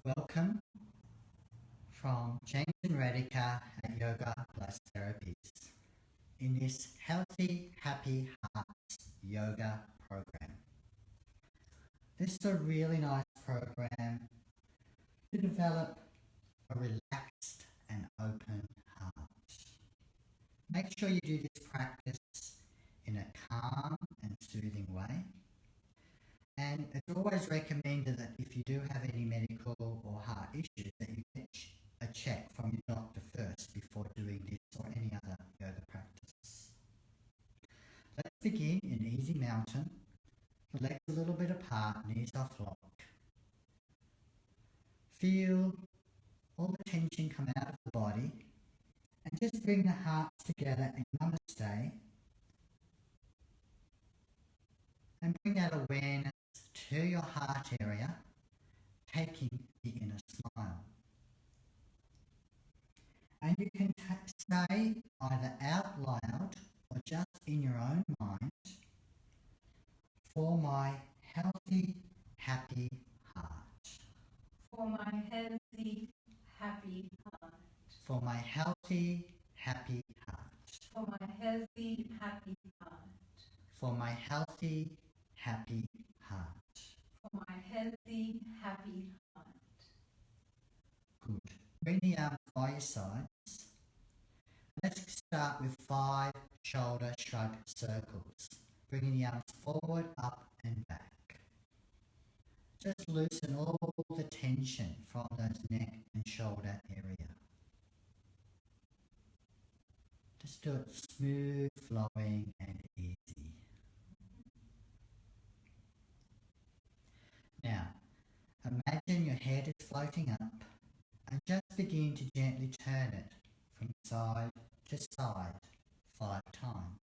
Welcome from James and Radhika at Yoga Plus Therapies in this Healthy, Happy Hearts Yoga program. This is a really nice program to develop a relaxed and open heart. Make sure you do this practice in a calm and soothing way. And it's always recommended that if you do have any medical or heart issues, that you get a check from your doctor first before doing this or any other yoga practice. Let's begin in easy mountain. The legs a little bit apart, knees off lock. Feel all the tension come out of the body and just bring the hearts together in Namaste and bring that awareness to your heart area, taking the inner smile. And you can say either out loud or just in your own mind, for my healthy, happy heart. For my healthy, happy heart. For my healthy, happy heart. For my healthy, happy heart. For my healthy, happy heart. For my healthy, happy heart. Good. Bring the arms by your sides. Let's start with 5 shoulder shrug circles. Bringing the arms forward, up and back. Just loosen all the tension from those neck and shoulder area. Just do it smooth, flowing and easy. Now, imagine your head is floating up and just begin to gently turn it from side to side 5 times.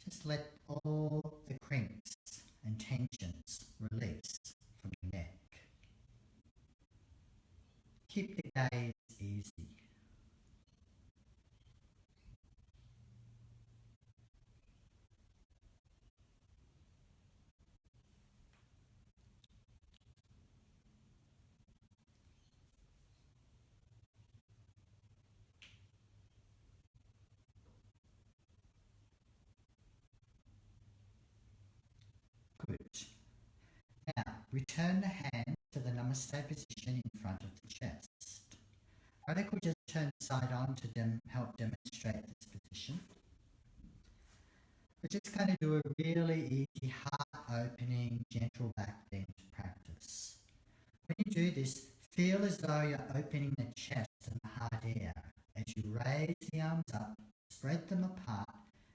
Just let all the crinks and tensions release from your neck. Keep the gaze easy. Good. Now, return the hand to the Namaste position in front of the chest. Radhika will just turn side on to help demonstrate this position. We're just going to do a really easy heart-opening, gentle back bend practice. When you do this, feel as though you're opening the chest and the heart area as you raise the arms up, spread them apart,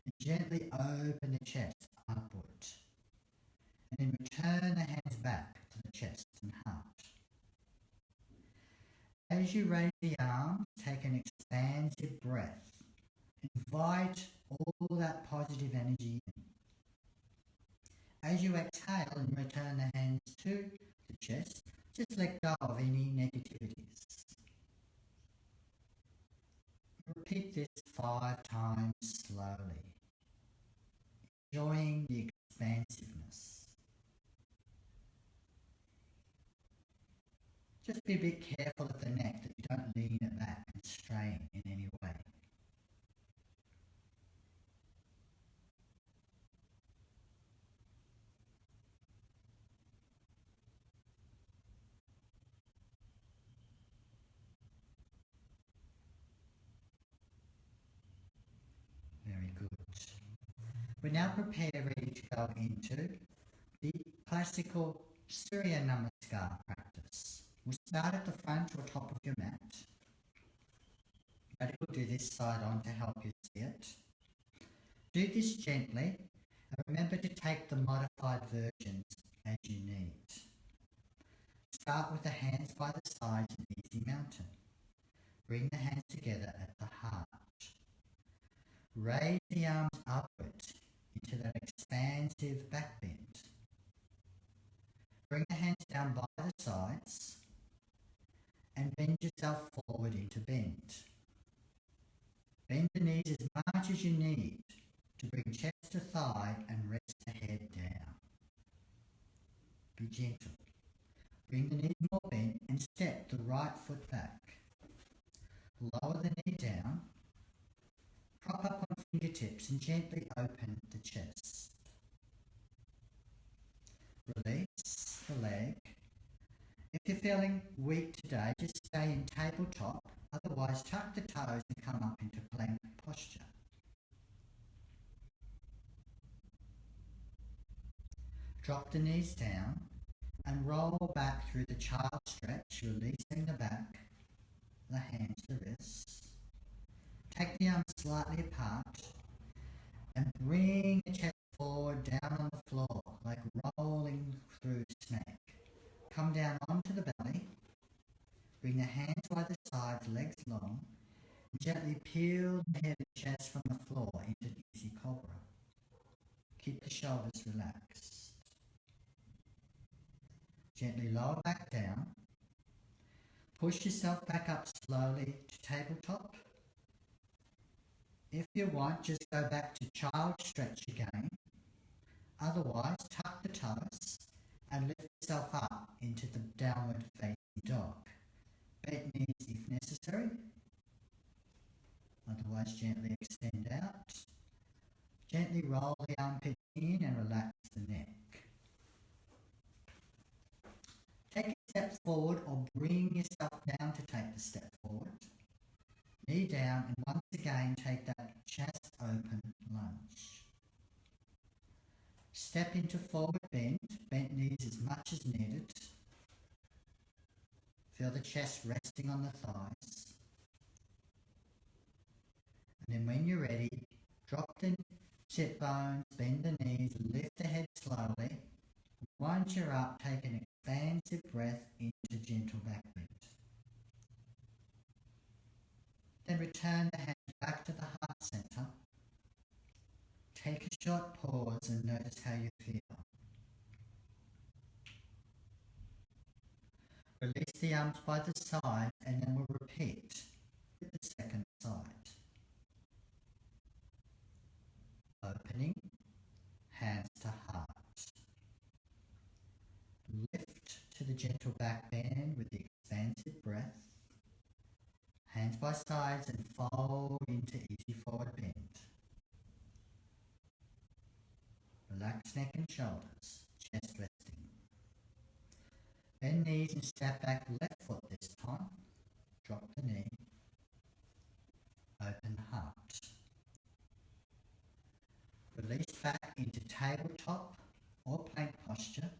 and gently open the chest upward. And then return the hands back to the chest and heart. As you raise the arms, take an expansive breath. Invite all that positive energy in. As you exhale and return the hands to the chest, just let go of any negativities. Repeat this 5 times slowly, enjoying the expansiveness. Just be a bit careful of the neck that you don't lean it back and strain in any way. Very good. We're now prepared, ready to go into the classical Surya Namaskar practice. We'll start at the front or top of your mat. But we'll do this side on to help you see it. Do this gently and remember to take the modified versions as you need. Start with the hands by the sides in easy mountain. Bring the hands together at the heart. Raise the arms upward into that expansive back bend. Bring the hands down by the sides and bend yourself forward into bend. Bend the knees as much as you need to bring chest to thigh and rest the head down. Be gentle. Bring the knees more bent and step the right foot back. Lower the knee down. Prop up on fingertips and gently open the chest. Release the leg. If you're feeling weak today, just stay in tabletop. Otherwise, tuck the toes and come up into plank posture. Drop the knees down and roll back through the child stretch, releasing the back, the hands, the wrists. Take the arms slightly apart and bring the chest forward down on the floor, like rolling through snake. Come down onto the belly. Bring the hands by the sides, legs long, and gently peel the head and chest from the floor into easy cobra. Keep the shoulders relaxed. Gently lower back down. Push yourself back up slowly to tabletop. If you want, just go back to child stretch again. Otherwise, tuck the toes and lift yourself up into the downward facing dog. Bend knees if necessary. Otherwise, gently extend out. Gently roll the armpit in and relax the neck. Take a step forward or bring yourself down to take the step forward. Knee down and once again take that chest open lunge. Step into forward bend, bent knees as much as needed. Feel the chest resting on the thighs. And then when you're ready, drop the sit bones, bend the knees, lift the head slowly. Once you're up, take an expansive breath into gentle back bend. Then return the hands back to the heart center. Take a short pause and notice how you feel. Release the arms by the side and then we'll repeat with the second side. Opening, hands to heart. Lift to the gentle back bend with the expansive breath. Hands by sides and fold into easy forward bend. Relax neck and shoulders, chest resting. Bend knees and step back left foot this time. Drop the knee. Open the heart. Release back into tabletop or plank posture.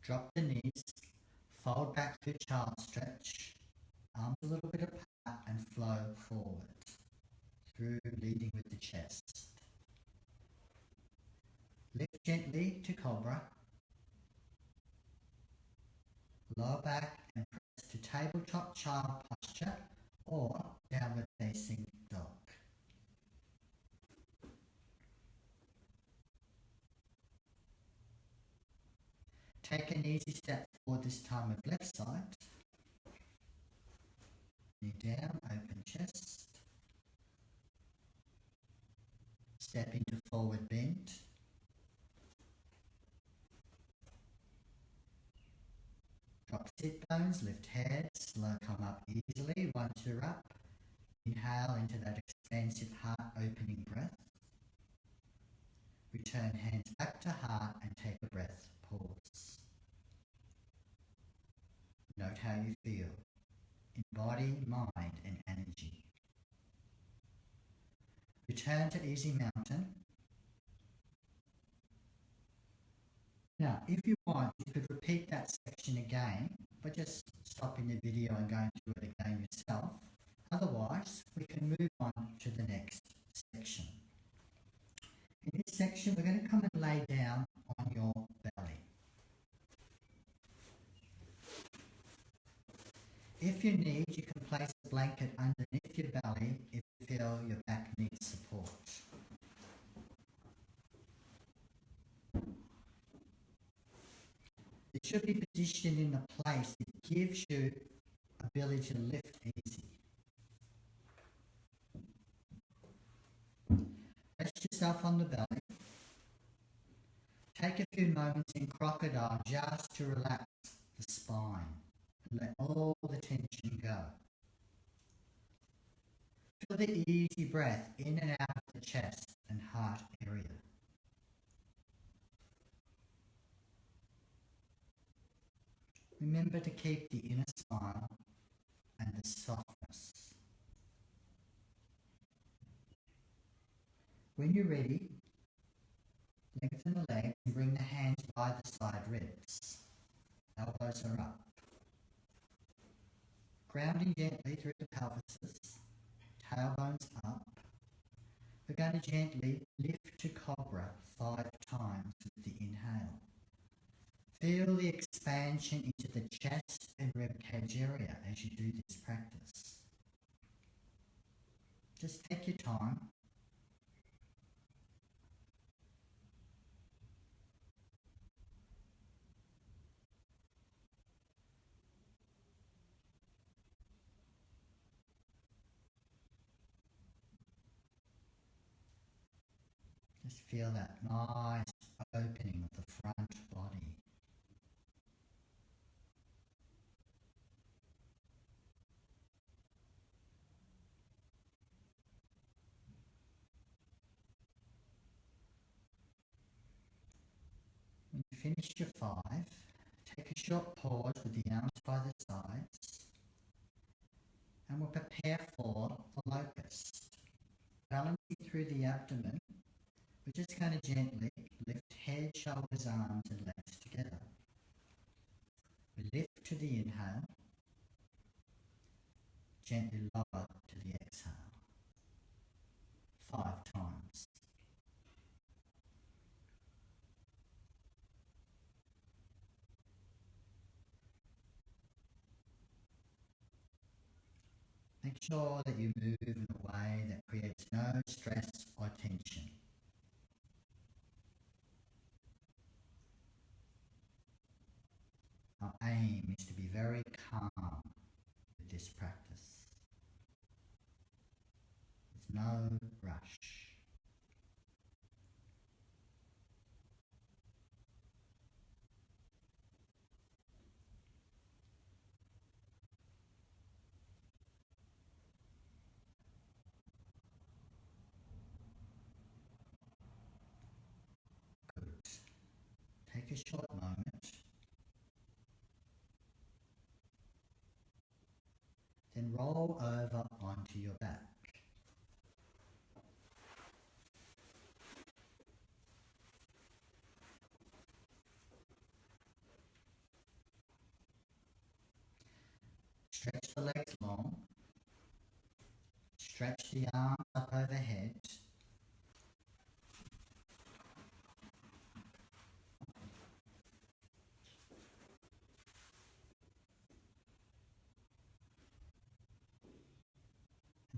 Drop the knees, fold back through child stretch, arms a little bit apart and flow forward through leading with the chest. Lift gently to cobra. Lower back and press to tabletop child posture or downward facing dog. Take an easy step forward this time with left side. Knee down, open chest. Step into forward bend. Drop sit bones, lift head, slow come up easily. Once you're up, inhale into that expansive heart opening breath. Return hands back to heart and take a breath. Pause. Note how you feel in body, mind and energy. Return to easy mountain. Now, if you want, you could repeat that section again, but just stopping the video and going through it again yourself. Otherwise, we can move on to the next section. In this section, we're going to come and lay down on your belly. If you need, you can place a blanket underneath your belly if you feel your back needs support. It should be positioned in a place that gives you ability to lift easy. Rest yourself on the belly. Take a few moments in crocodile just to relax the spine and let all the tension go. Feel the easy breath in and out of the chest and heart area. Remember to keep the inner smile and the softness. When you're ready, lengthen the legs and bring the hands by the side ribs. Elbows are up. Grounding gently through the pelvises, tailbones up. We're going to gently lift to cobra 5 times with the inhale. Feel the expansion into the chest and rib cage area as you do this practice. Just take your time. Just feel that nice opening of the front body. When you finish your 5, take a short pause with the arms by the sides, and we'll prepare for the locust. Balancing through the abdomen, we're just going to gently lift head, shoulders, arms and legs together. We lift to the inhale, gently lower to the exhale. 5 times. Make sure that you move in a way that creates no stress or tension. Our aim is to be very calm with this practice. There's no rush. Good. Take a short moment. Then roll over onto your back. Stretch the legs long. Stretch the arms up overhead.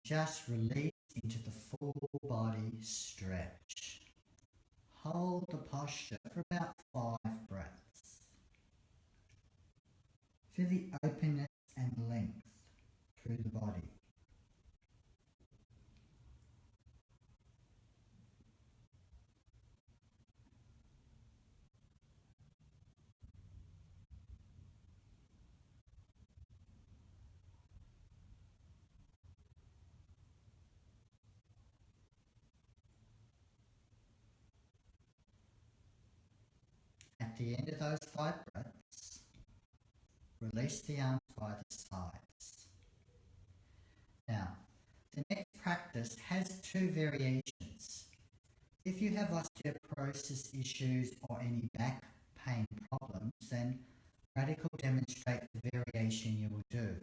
Just release into the full body stretch. Hold the posture for about 5 breaths. Feel the openness and length through the body. At the end of those 5 breaths, release the arms by the sides. Now, the next practice has 2 variations. If you have osteoporosis issues or any back pain problems, then Radical demonstrate the variation you will do.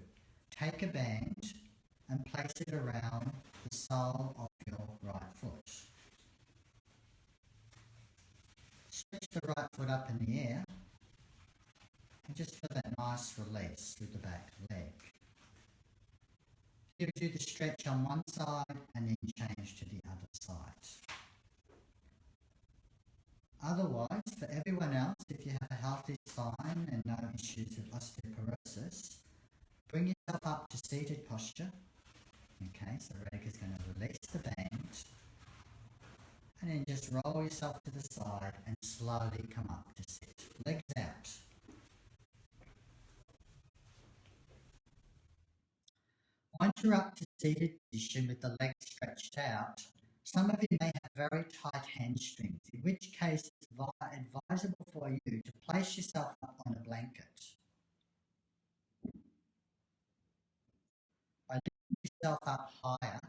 Take a band and place it around the sole of your right foot. Stretch the right foot up in the air and just feel that nice release through the back leg. You do the stretch on one side and then change to the other side. Otherwise, for everyone else, if you have a healthy spine and no issues with osteoporosis, bring yourself up to seated posture. Okay, so Radhika's going to release the band and then just roll yourself to the side and slowly come up to sit. Legs out. Once you're up to seated position with the legs stretched out, some of you may have very tight hamstrings, in which case it's advisable for you to place yourself up on a blanket. By lifting yourself up higher,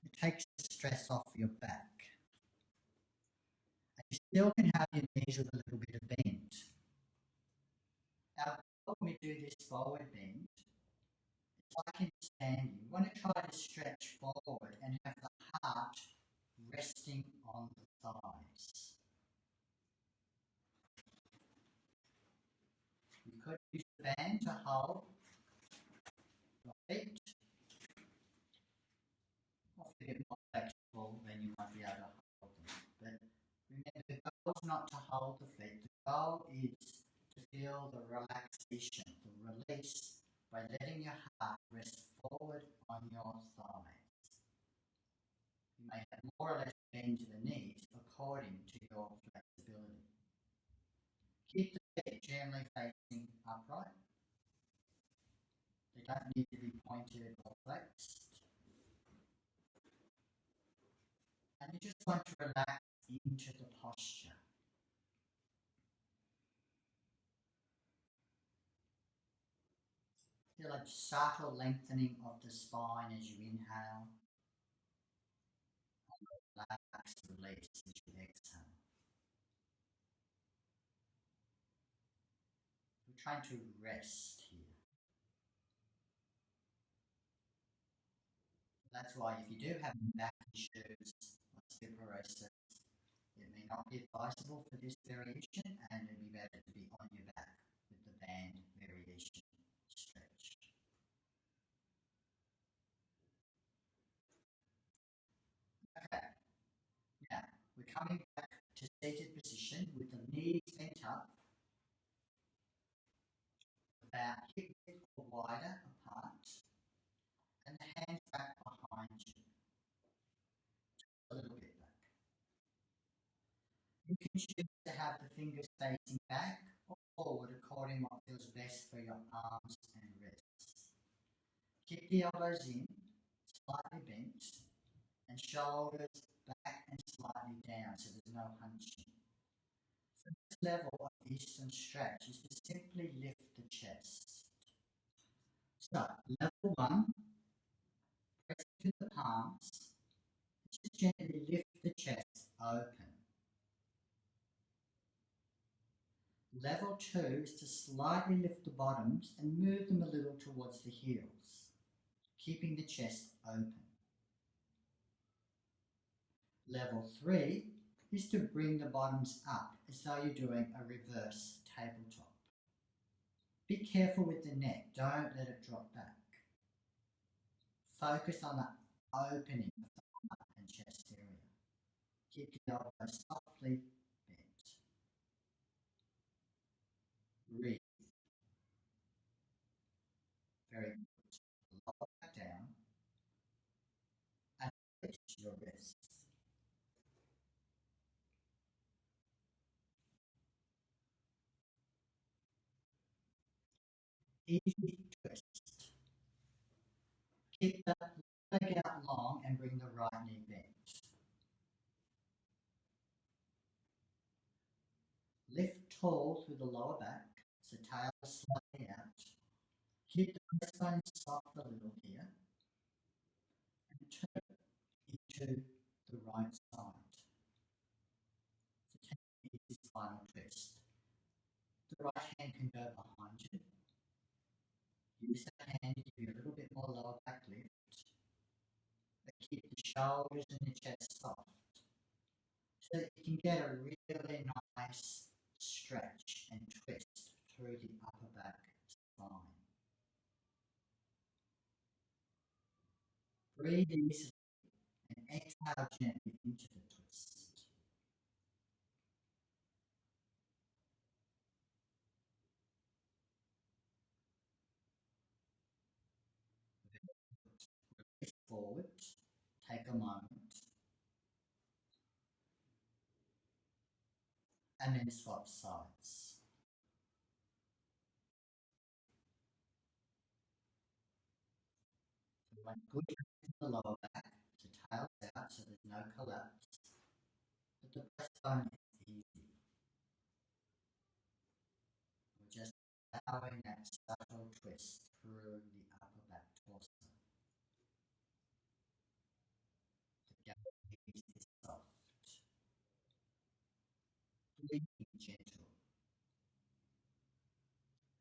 it takes the stress off your back. And you still can have your knees with a little bit of bend. Now, when we do this forward bend, it's like in standing. You want to try to stretch forward and have the heart resting on the thighs. You could use the band to hold your feet. Often a bit more flexible than you might be able to hold them. But remember, the goal is not to hold the feet. The goal is to feel the relaxation, the release, by letting your heart rest forward on your thighs. You may have more or less bend to the knees according to your flexibility. Keep the feet gently facing upright. They don't need to be pointed or flexed. And you just want to relax into the posture. Feel like subtle lengthening of the spine as you inhale. And relax, release as you exhale. We're trying to rest here. That's why if you do have back issues, osteoporosis, it may not be advisable for this variation, and it would be better to be on your back with the band variation stretch. Okay, now we're coming back to seated position with the knees bent up, about hip width or wider apart, and the hands back behind you, a little bit back. You can choose to have the fingers facing back or forward according to what feels best for your arms and wrists. Keep the elbows in, slightly bent, and shoulders back and slightly down so there's no hunching. So this level of Eastern stretch is to simply lift the chest. So, level 1, press to the palms, just gently lift the chest open. Level 2 is to slightly lift the bottoms and move them a little towards the heels, keeping the chest open. Level 3 is to bring the bottoms up as though you're doing a reverse tabletop. Be careful with the neck, don't let it drop back. Focus on the opening of the heart and chest area. Keep the elbows softly bent. Breathe. Very good. Lower back down and release your wrists. Easy twist. Keep the leg out long and bring the right knee bent. Lift tall through the lower back, so tail slightly out. Keep the breastbone soft a little here, and turn into the right side. So take an easy final twist. The right hand can go behind you. Use that hand to give you a little bit more lower back lift, but keep the shoulders and the chest soft, so that you can get a really nice stretch and twist through the upper back spine. Breathe easily and exhale gently into the twist. Release forward, take a moment, and then swap sides. We want good in the lower back to tails out so there's no collapse, but the breastbone is easy. We're just allowing that subtle twist through the upper back torso. The gaze is soft, breathing gentle.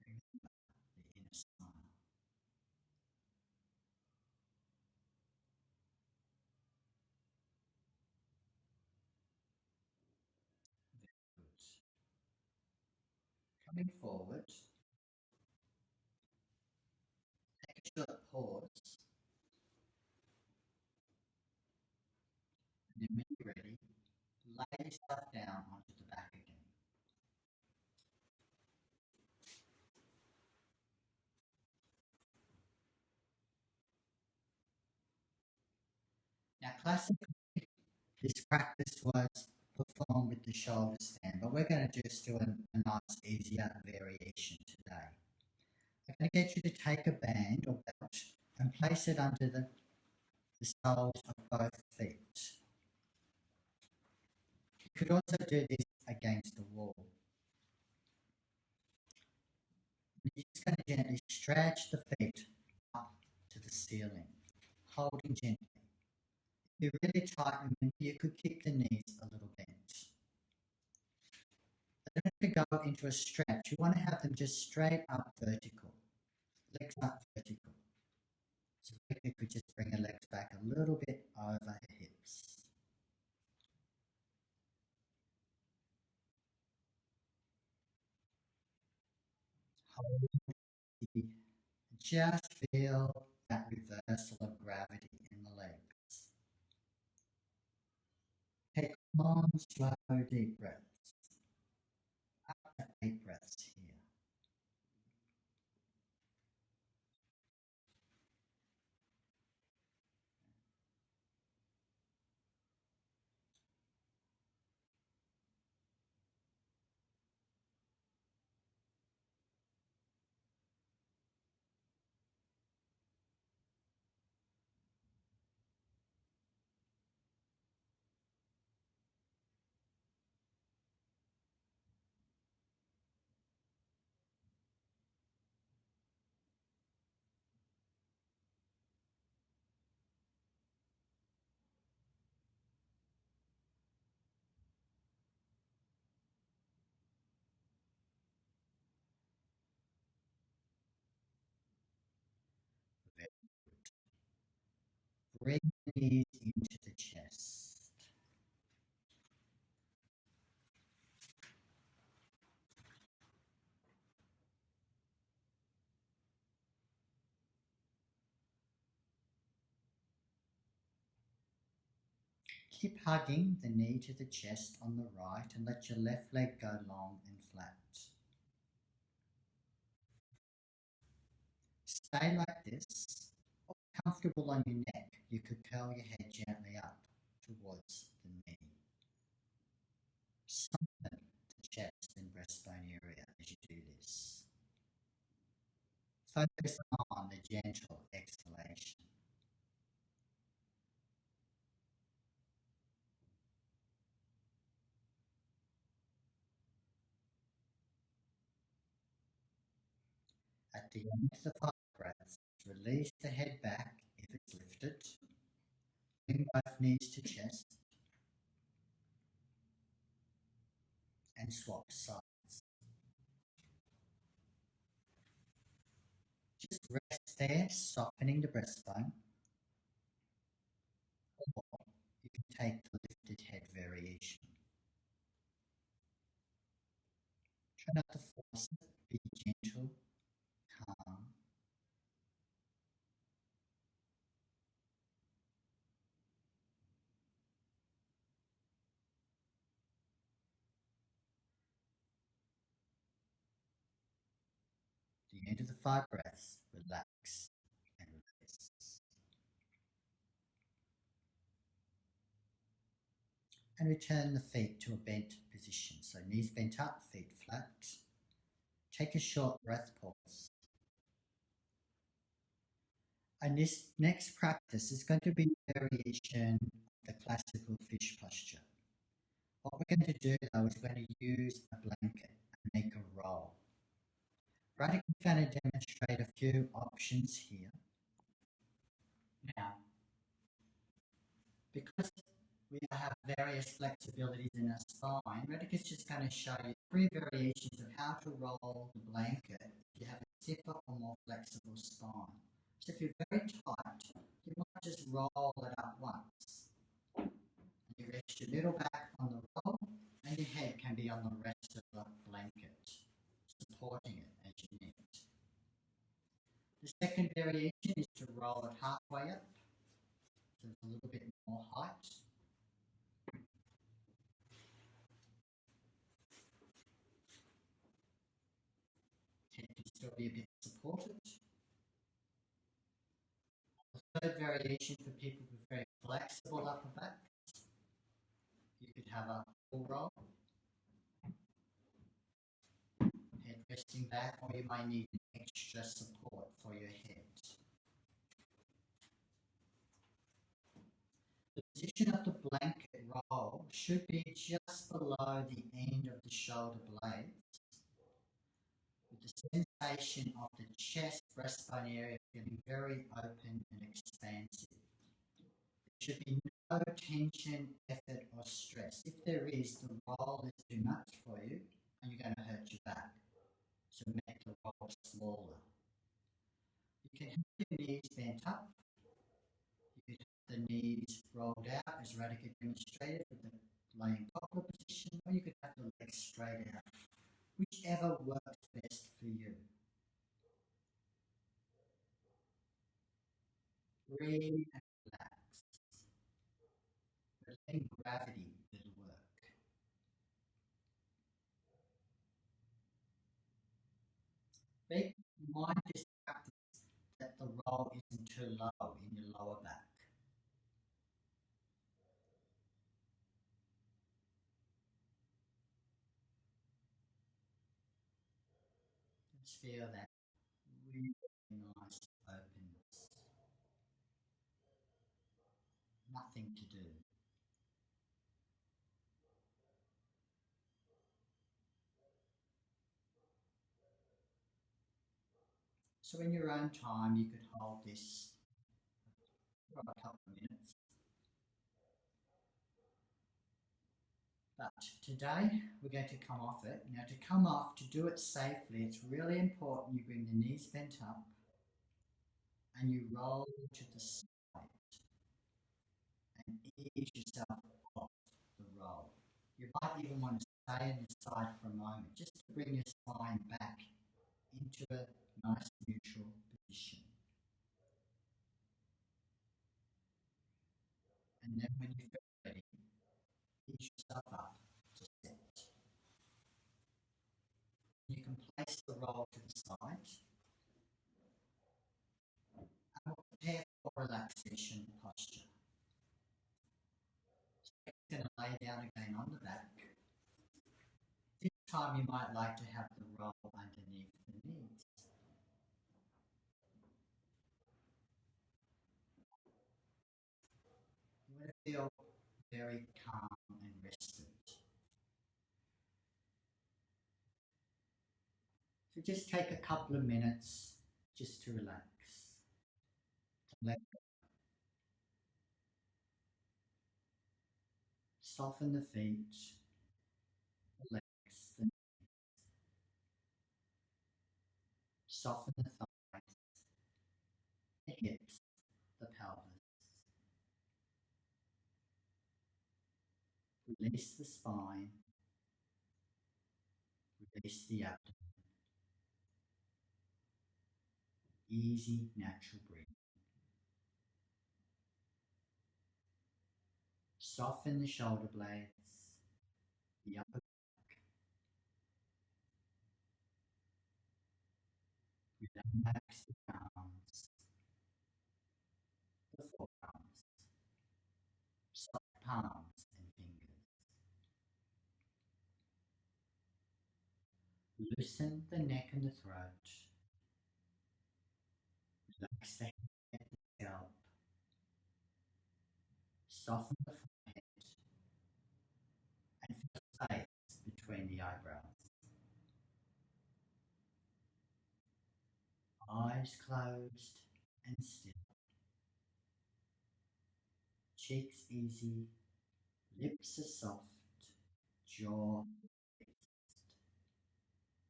Remember the inner smile. Very good. Coming forward, take a short pause, and then when you're ready, lay yourself down onto the back again. Now, classically, this practice was performed with the shoulder stand, but we're going to just do a nice, easier variation today. I'm going to get you to take a band or belt and place it under the soles of both feet. You could also do this against the wall. You're just going to gently stretch the feet up to the ceiling, holding gently. If you're really tight, remember you could keep the knees a little bent. They don't have to go into a stretch. You want to have them just straight up vertical, legs up vertical. So you could just bring your legs back a little bit over the hips. Hold. Just feel that reversal of gravity in the legs. Take long, slow, deep breaths. Up to 8 breaths here. Very good. Bring the knees into the chest. Keep hugging the knee to the chest on the right and let your left leg go long and flat. Stay like this. Or comfortable on your neck, you could curl your head gently up towards the knee. Soften the chest and breastbone area as you do this. Focus on the gentle exhalation. At the end of the 5 breaths, release the head back if it's lifted. Bring both knees to chest and swap sides. Just rest there, softening the breastbone. Or you can take the lifted head variation. Try not to force it, be gentle, calm. At the end of the 5 breaths, relax and release. and return the feet to a bent position. So knees bent up, feet flat. Take a short breath pause. And this next practice is going to be a variation of the classical fish posture. What we're going to do though is we're going to use a blanket and make a roll. Radhika is going to demonstrate a few options here. Now, because we have various flexibilities in our spine, Radhika is just going to show you 3 variations of how to roll the blanket if you have a stiffer or more flexible spine. So if you're very tight, you might just roll it up once. And you rest your middle back on the roll, and your head can be on the rest of the blanket, supporting it as you need. The second variation is to roll it halfway up, so it's a little bit more height. Head can still be a bit supported. The third variation for people with very flexible upper back, you could have a full roll, head resting back, or you might need extra support for your head. The position of the blanket roll should be just below the end of the shoulder blades, with the sensation of the chest, breastbone area feeling very open and expansive. There should be no tension, effort, or stress. If there is, the roll is too much for you and you're going to hurt your back. So make the roll smaller. You can have your knees bent up. You can have the knees rolled out as Radhika demonstrated with the laying poplar position, or you could have the legs straight out. Whichever works best for you. Breathe and relax. We're letting gravity do the work. Keep in mind this practice that the roll isn't too low in your lower back. Just feel that really nice openness. Nothing to do. So in your own time, you could hold this for a couple of minutes. But today, we're going to come off it. Now to come off, to do it safely, it's really important you bring the knees bent up and you roll to the side and ease yourself off the roll. You might even want to stay on the side for a moment just to bring your spine back into a nice neutral position. And then when you feel ready, ease yourself up to sit. You can place the roll to the side and we'll prepare for relaxation posture. So you're going to lay down again on the back. This time you might like to have the roll underneath the knees. You want to feel very calm and rested. So just take a couple of minutes just to relax. To let go. Soften the feet, the legs, the knees. Soften the thighs, the hips, the pelvis. Release the spine, release the abdomen. Easy, natural breathing. Soften the shoulder blades, the upper back. Relax the arms, the forearms, soft palms and fingers. Loosen the neck and the throat. Relax the head and the scalp. Soften the forehead and feel space between the eyebrows. Eyes closed and still. Cheeks easy. Lips are soft. Jaw fixed.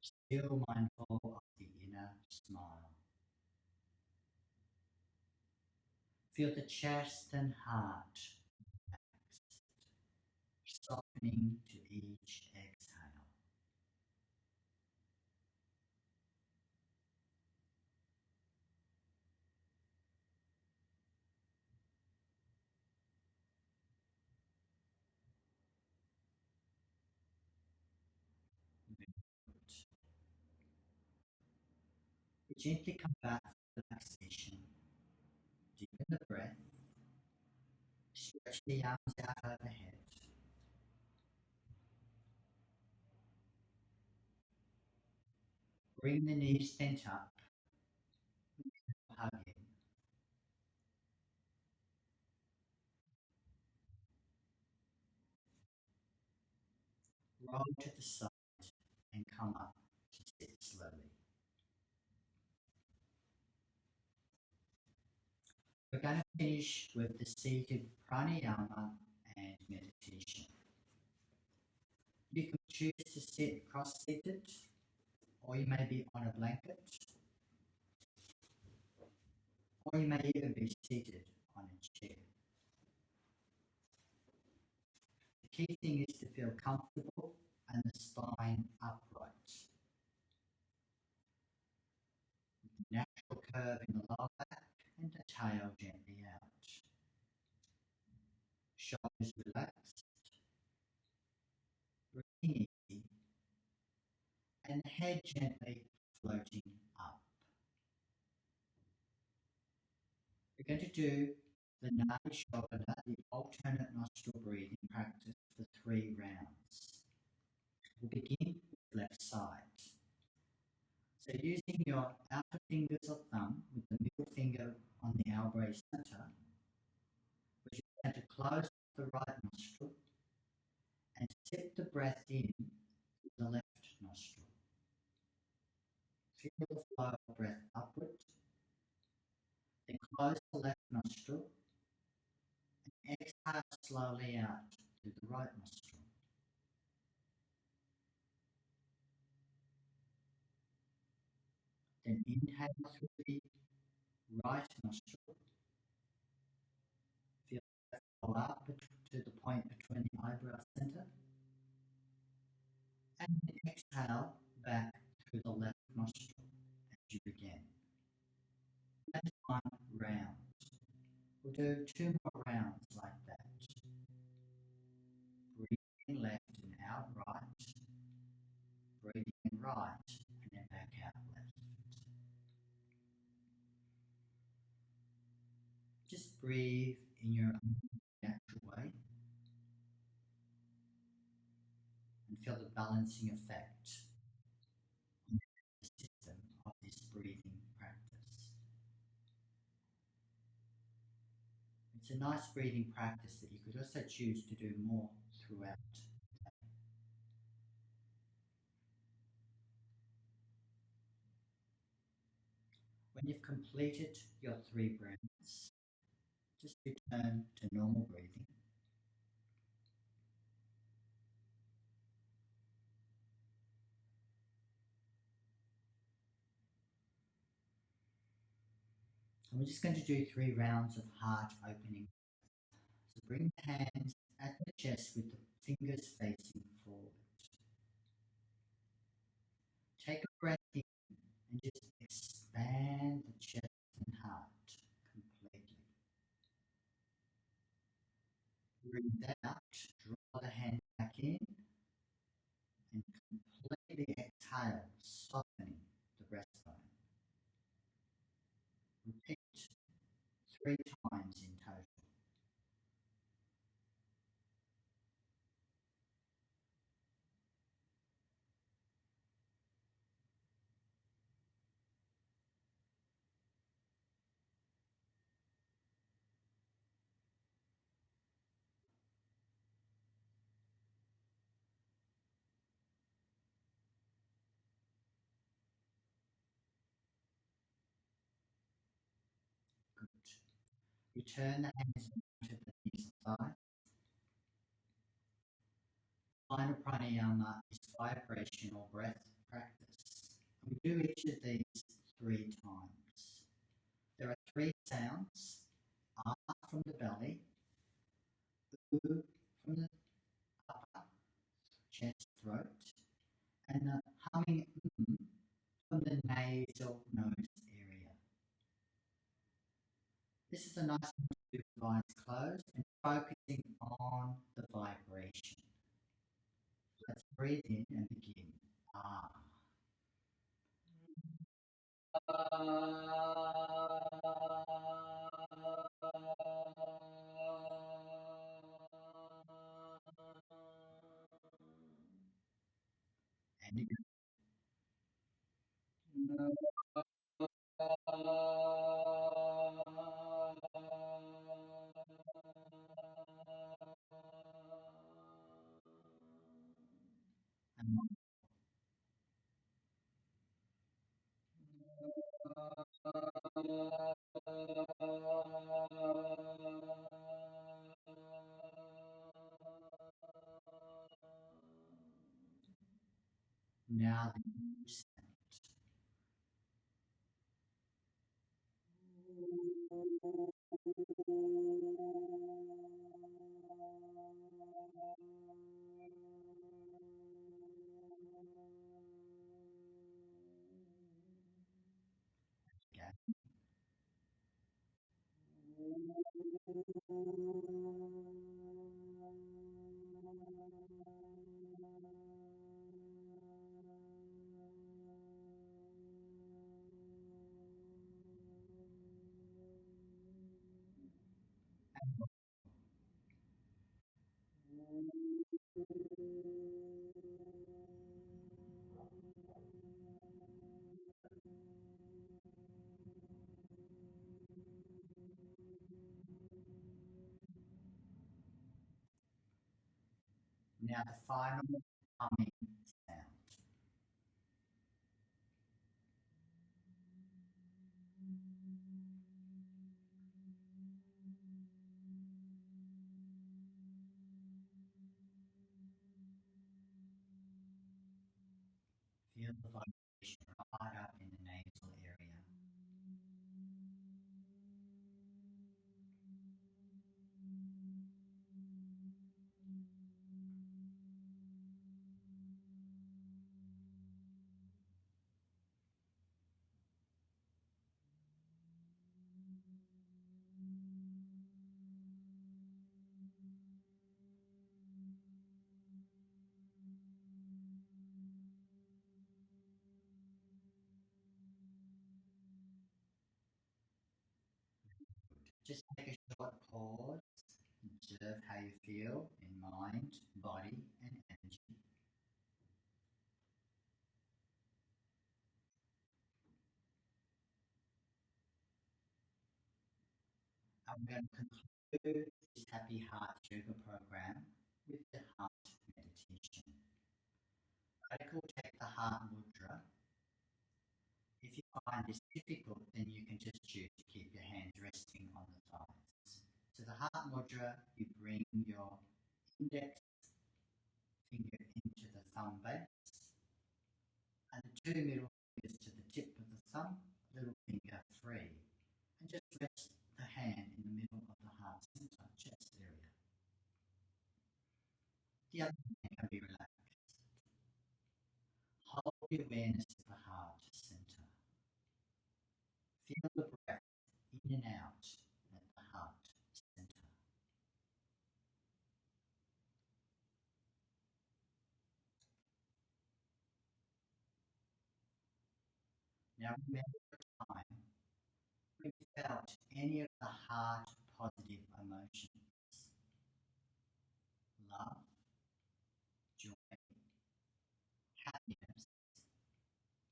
Still mindful of the inner smile. Feel the chest and heart relaxed, softening to each exhale. We gently come back to relaxation. Deepen the breath. Stretch the arms out overhead. Bring the knees bent up. Hug in. Roll to the side and come up to sit slowly. We're going to finish with the seated pranayama and meditation. You can choose to sit cross-seated, or you may be on a blanket, or you may even be seated on a chair. The key thing is to feel comfortable and the spine upright. Natural curve in the lower back and the tail gently out. Shoulders relaxed, breathing easy, and the head gently floating up. We're going to do the Nadi shoulder, the alternate nostril breathing practice for 3 rounds. We'll begin with left side. So using your outer fingers of thumb with the middle finger on the elbow center, we're just going to close the right nostril and sip the breath in with the left nostril. Feel the flow of breath upward, then close the left nostril and exhale slowly out through the right nostril. Then inhale through the right nostril. Feel the breath flow up to the point between the eyebrow center. And then exhale back through the left nostril as you begin. That's 1 round. We'll do 2 more rounds like that. Breathe in left and out right. Breathe in right and then back out left. Just breathe in your own natural way and feel the balancing effect on the system of this breathing practice. It's a nice breathing practice that you could also choose to do more throughout. When you've completed your 3 breaths, just return to normal breathing. And we're just going to do 3 rounds of heart opening. So bring the hands at the chest with the fingers facing forward. Take a breath in and just expand the chest and heart completely. Breathe out, draw the hands back in, and completely exhale, softening the breastbone. Repeat 3 times in total. You turn the hands to the knees and thighs. Final pranayama is vibrational breath practice. We do each of these 3 times. There are 3 sounds: ah from the belly, oo from the upper chest throat, and the humming from the nasal nose area. This is a nice one to do with eyes closed and focusing on the vibration. Let's breathe in and begin. Ah. And again. And now the new sound. Again. Now the final humming sound. Feel the vibration right up in the nasal area. Just take a short pause, observe how you feel in mind, body, and energy. I'm going to conclude this Happy Heart Yoga program with the heart meditation. Radical take the heart mudra. If you find this difficult, then you can just choose to keep your hands resting on the thighs. So the heart mudra, you bring your index finger into the thumb base and the 2 middle fingers to the tip of the thumb, little finger free. And just rest the hand in the middle of the heart center, chest area. The other hand can be relaxed. Hold the awareness of the heart center. Feel the breath in and out at the heart center. Now remember a time when you felt any of the heart positive emotions: love, joy, happiness,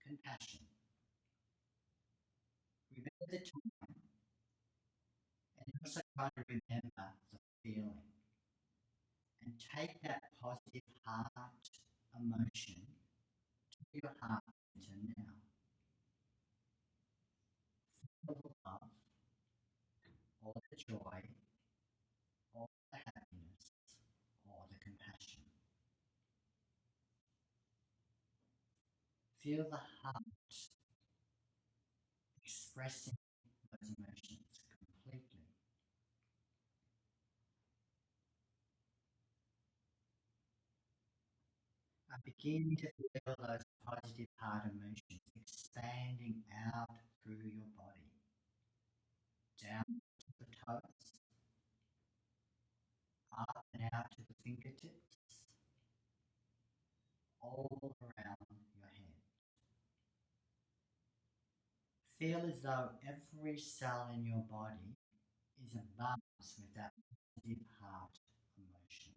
compassion. Remember the time and also try to remember the feeling. And take that positive heart emotion to your heart center now. Feel the love all the joy or the happiness or the compassion. Feel the heart expressing those emotions completely. I begin to feel those positive heart emotions expanding out through your body, down to the toes, up and out to the fingertips, all around your head. Feel as though every cell in your body is abuzz with that positive heart emotion.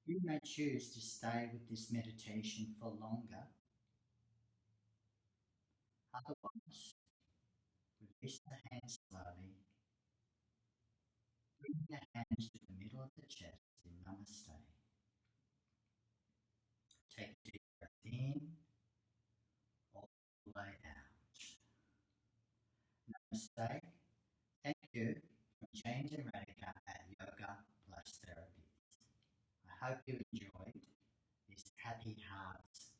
You may choose to stay with this meditation for longer. Otherwise, release the hands slowly. Bring the hands to the middle of the chest in Namaste. Take a deep breath in, all the way out. Namaste. Thank you from Change and Radhika at Yoga Plus Therapies. I hope you enjoyed this Happy Hearts